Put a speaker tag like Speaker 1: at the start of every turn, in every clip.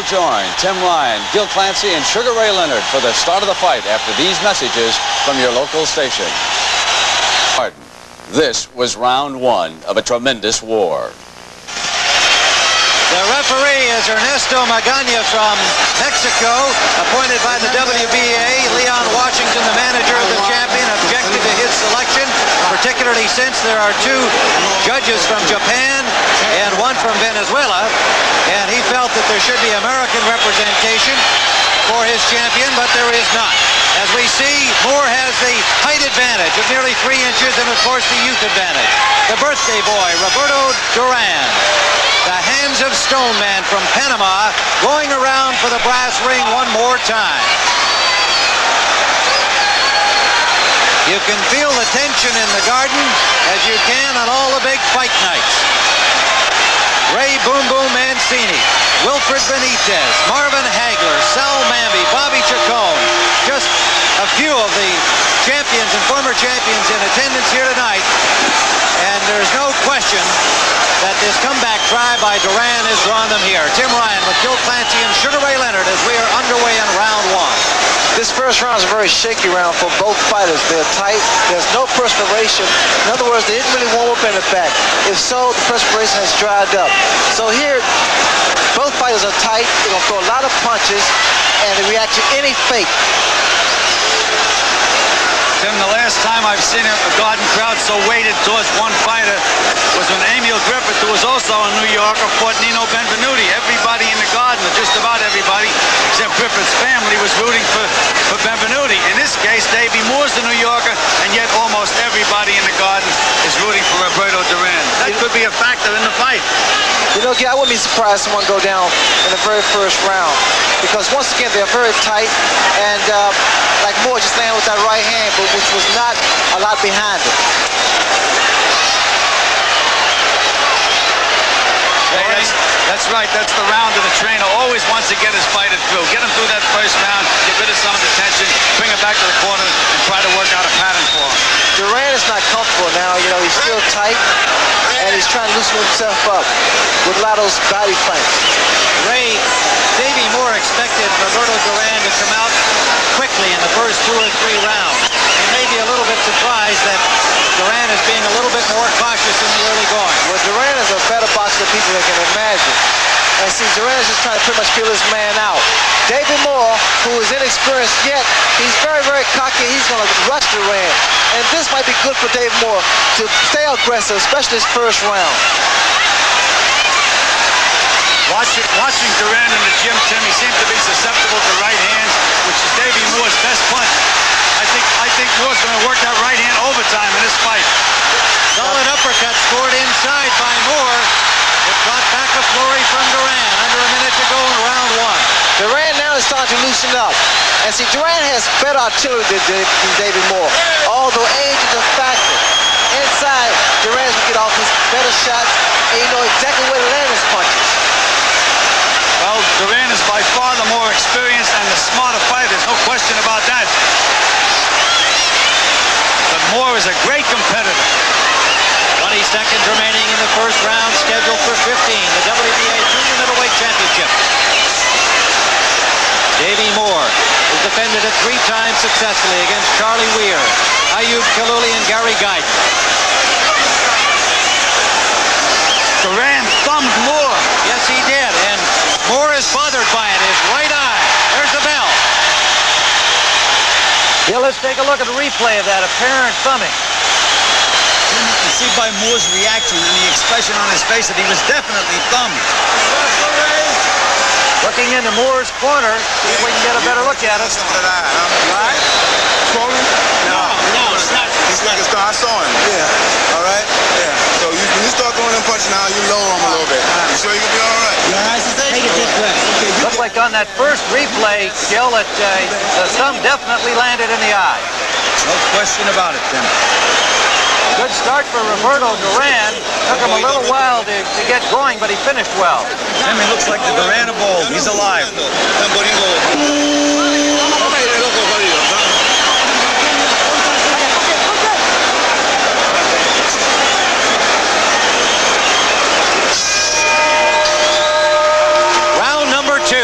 Speaker 1: join Tim Ryan, Gil Clancy, and Sugar Ray Leonard for the start of the fight after these messages from your local station. This was round one of a tremendous war.
Speaker 2: The referee is Ernesto Magaña from Mexico, appointed by the WBA. Leon Washington, the manager of the champion, objected to his selection, particularly since there are two judges from Japan and one from Venezuela, and he felt that there should be American representation for his champion, but there is not. As we see, Moore has the height advantage of nearly 3 inches and, of course, the youth advantage. The birthday boy, Roberto Duran, the Hands of Stone man from Panama, going around for the brass ring one more time. You can feel the tension in the garden as you can on all the big fight nights. Ray Boom Boom Mancini, Wilfred Benitez, Marvin Hagler, Sal Mamby, Bobby Chacon, just a few of the champions and former champions in attendance here tonight. And there's no question that this comeback try by Duran has drawn them here. Tim Ryan with Gil Clancy and Sugar Ray Leonard as we are underway in round one.
Speaker 3: This first round is a very shaky round for both fighters. They're tight. There's no perspiration. In other words, they didn't really warm up in the back. If so, the perspiration has dried up. So here, both fighters are tight. They're going to throw a lot of punches, and they react to any fake.
Speaker 4: Tim, the last time I've seen a Garden crowd so weighted towards one fighter was when Emil Griffith, who was also a New Yorker, fought Nino Benvenuti. Everybody in the Garden, or just about everybody, except Griffith's family, was rooting for Benvenuti. In this case, Davey Moore's the New Yorker, and yet almost everybody in the Garden is rooting for Roberto Duran. That could be a factor in the fight.
Speaker 3: You know, I wouldn't be surprised someone go down in the very first round, because once again, they're very tight, and like Moore just landing with that right hand, but which was not a lot behind it.
Speaker 4: That's right. That's the round that the trainer always wants to get his fighter through. Get him through that first round, get rid of some of the tension, bring him back to the corner, and try to work out a pattern for him.
Speaker 3: Duran is not comfortable now. You know, he's still tight, and he's trying to loosen himself up with a lot of those body flanks.
Speaker 2: Ray, Davey Moore expected Roberto Duran to come out quickly in the first 2 or 3 rounds. He may be a little bit surprised that Duran is being a little bit more cautious in the early going.
Speaker 3: Well, Duran is a better boxer than people can imagine. And see, Duran is just trying to pretty much feel his man out. Davey Moore, who is inexperienced yet, he's very, very cocky. He's going to rush Duran. And this might be good for Davey Moore to stay aggressive, especially this first round.
Speaker 4: Watching Duran in the gym, Tim, he seems to be susceptible to right hands, which is Davey Moore's best punch. I think Moore's going to work that right hand overtime in this fight.
Speaker 2: Solid uppercut scored inside by Moore. It brought back a flurry from Duran. Under a minute to go in round one.
Speaker 3: Duran now is starting to loosen up. And see, Duran has better artillery than Davey Moore, although age is a factor. Inside, Duran will get off his better shots, and you know exactly where to land his punches.
Speaker 4: Well, Duran is by far the more experienced and the smarter fighter. There's no question about that. But Moore is a great competitor.
Speaker 2: 20 seconds remaining in the first round, scheduled for 15, the WBA Junior Middleweight Championship. Davey Moore has defended it 3 times successfully against Charlie Weir, Ayub Kaluli, and Gary Guyton.
Speaker 4: Duran thumbed Moore.
Speaker 2: Yes, he did, and Moore is bothered by it. His right eye. There's the bell. Here, let's take a look at the replay of that apparent thumbing.
Speaker 4: You see by Moore's reaction and the expression on his face that he was definitely thumbed.
Speaker 2: Looking into Moore's corner, see if we can get a better look at it.
Speaker 5: Right? No, it's not. He's like a star. I saw him. Yeah. All right? Yeah. So when you start throwing them punches now, you lower him a little bit. You sure you can be all right?
Speaker 2: Take a deep breath. Looks like on that first replay, Gil, that the thumb definitely landed in the eye.
Speaker 4: No question about it, Tim.
Speaker 2: Good start for Roberto Duran. Took him a little while to get going, but he finished well.
Speaker 4: Tim, he looks like the Duran of old. He's alive.
Speaker 2: Round number 2.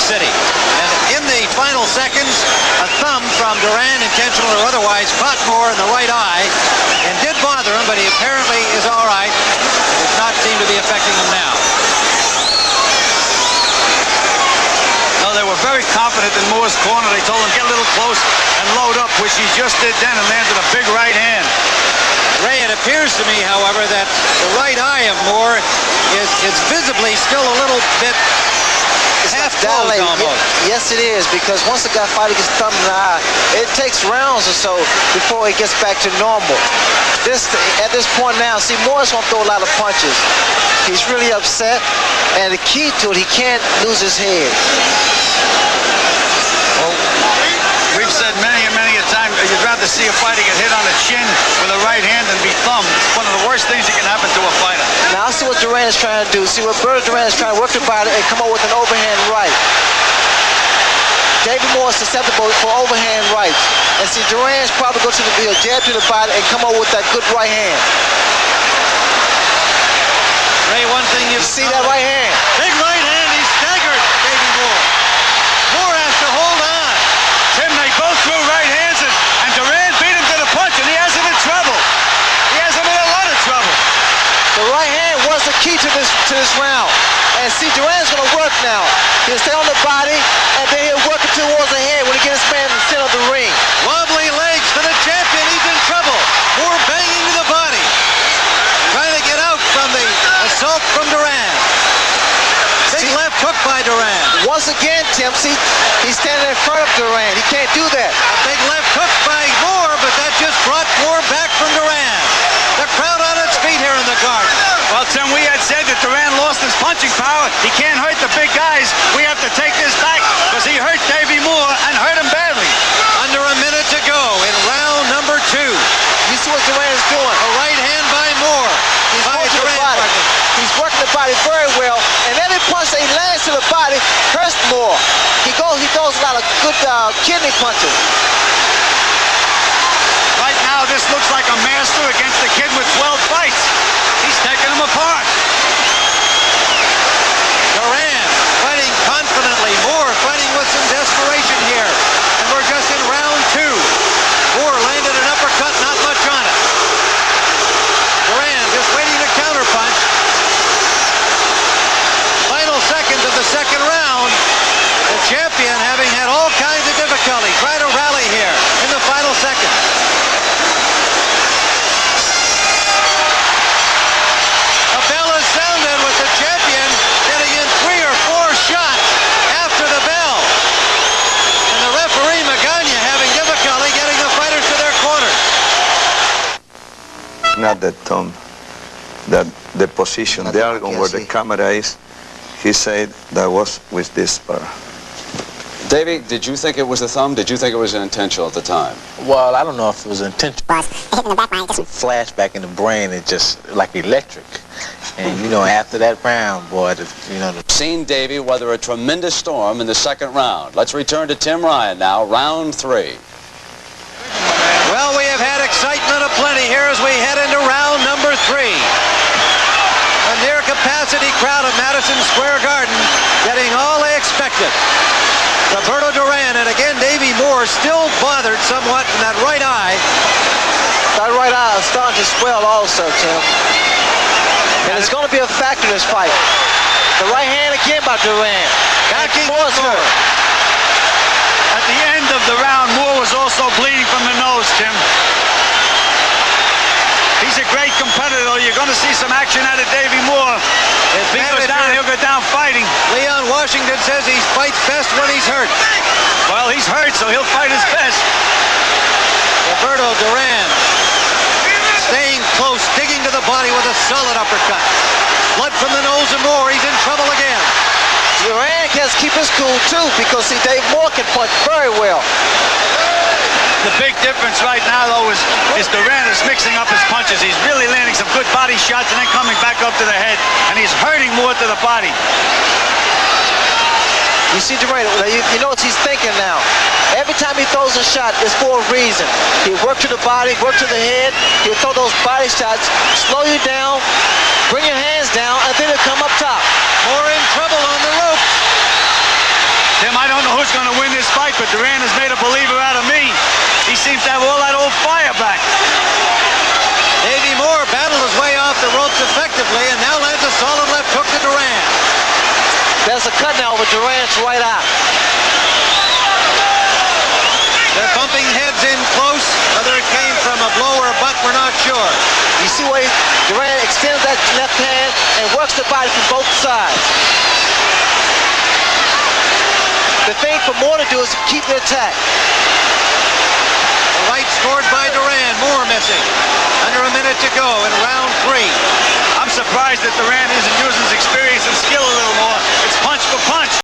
Speaker 2: City. And in the final seconds, a thumb from Duran, intentional or otherwise, caught Moore in the right eye and did bother him, but he apparently is all right. It does not seem to be affecting him now.
Speaker 4: No, they were very confident in Moore's corner. They told him get a little close and load up, which he just did then and landed a big right hand.
Speaker 2: Ray, it appears to me, however, that the right eye of Moore is visibly still a little bit half closed almost.
Speaker 3: Yes, it is, because once a guy finally gets thumbed in the eye, it takes rounds or so before it gets back to normal. At this point now, see, Moore's going to throw a lot of punches. He's really upset, and the key to it, he can't lose his head.
Speaker 4: Well, we've said many and many a time, you'd rather see a fighter get hit on the chin with a right hand than be thumbed. It's one of the worst things that can happen to a fighter.
Speaker 3: Now, I see what Duran is trying to do. See what Berto Duran is trying to work the body and come up with an overhand right. Davey Moore is susceptible for overhand rights. And see, Duran's probably go to the jab to the body and come up with that good right hand.
Speaker 2: Ray, one thing you
Speaker 3: see that right hand?
Speaker 2: Big right hand, he staggered Davey Moore. Moore has to hold on.
Speaker 4: Tim, they both threw right hands, and Duran beat him to the punch, and he has him in trouble. He has him in a lot of trouble.
Speaker 3: The right hand was the key to this round. And see, Duran's going to work now. He'll stay on the body, and then he'll work it towards the head when he gets his man in the center of the ring.
Speaker 2: Wobbly legs for the champion. He's in trouble. Moore banging to the body. Trying to get out from the assault from Duran. Big left hook by Duran.
Speaker 3: Once again, Tim, see, he's standing in front of Duran. He can't do that.
Speaker 2: A big left hook by Moore, but that just brought Moore back from Duran. The crowd on its feet here in the garden.
Speaker 4: Well, Tim, we had said that Duran lost his punching power. He can't hurt the big guys. We have to take this back because he hurt Davey Moore and hurt him badly.
Speaker 2: Under a minute to go in round number 2.
Speaker 3: You see what Duran is doing?
Speaker 2: A right hand by Moore.
Speaker 3: He's working the body. He's working the body very well, and every punch that he lands to the body hurts Moore. He throws a lot of good kidney punches.
Speaker 4: Right now, this looks like a master against a kid with 12 fights. He's taking him apart.
Speaker 2: Duran fighting confidently. Moore fighting with some desperation here. And we're just in round 2. Moore landed an uppercut, not much on it. Duran just waiting to counterpunch. Final seconds of the second round. The champion, having had all kinds of difficulty, try to rally here in the final seconds. A bell is sounded with the champion getting in 3 or 4 shots after the bell. And the referee, Magana, having difficulty getting the fighters to their corners.
Speaker 6: Not that thumb, that the position there where the camera is, he said that was with this bar.
Speaker 1: Davey, did you think it was a thumb? Did you think it was intentional at the time?
Speaker 7: Well, I don't know if it was intentional. Flashback in the brain is just like electric. And, you know, after that round, boy,
Speaker 1: Seen Davey weather a tremendous storm in the second round. Let's return to Tim Ryan now, round 3.
Speaker 2: Well, we have had excitement aplenty here as we head into round number 3. A near-capacity crowd of Madison Square Garden getting all they expected. Roberto Duran, and again, Davey Moore still bothered somewhat in that right eye.
Speaker 3: That right eye is starting to swell also, Tim. And it's going to be a factor in this fight. The right hand again by Duran.
Speaker 2: Backing
Speaker 3: Moore's hurt.
Speaker 4: At the end of the round, Moore was also bleeding from the nose, Tim. He's a great competitor. You're going to see some action out of Davey Moore. If he goes down, he'll go down fighting.
Speaker 2: Leon Washington says he fights best when he's hurt.
Speaker 4: Well, he's hurt, so he'll fight his best.
Speaker 2: Roberto Duran staying close, digging to the body with a solid uppercut. Blood from the nose of Moore. He's in trouble again.
Speaker 3: Duran has to keep his cool too, because see, Dave Moore can punch very well.
Speaker 4: The big difference right now, though, is Duran is mixing up his punches. He's really landing some good body shots and then coming back up to the head, and he's hurting Moore to the body.
Speaker 3: You see Duran, you know what he's thinking now. Every time he throws a shot, it's for a reason. He'll work to the body, work to the head. He'll throw those body shots, slow you down, bring your hands down, and then he'll come up top.
Speaker 2: Moore in trouble on the ropes.
Speaker 4: who's going to win this fight, but Duran has made a believer out of me. He seems to have all that old fire back.
Speaker 2: Davey Moore battled his way off the ropes effectively and now lands a solid left hook to Duran.
Speaker 3: There's a cut now over Duran's right eye.
Speaker 2: They're bumping heads in close. Whether it came from a blow or a butt, we're not sure.
Speaker 3: You see where Duran extends that left hand and works the body from both sides. The thing for Moore to do is keep the attack.
Speaker 2: The right scored by Duran. Moore missing. Under a minute to go in round 3.
Speaker 4: I'm surprised that Duran isn't using his experience and skill a little more. It's punch for punch.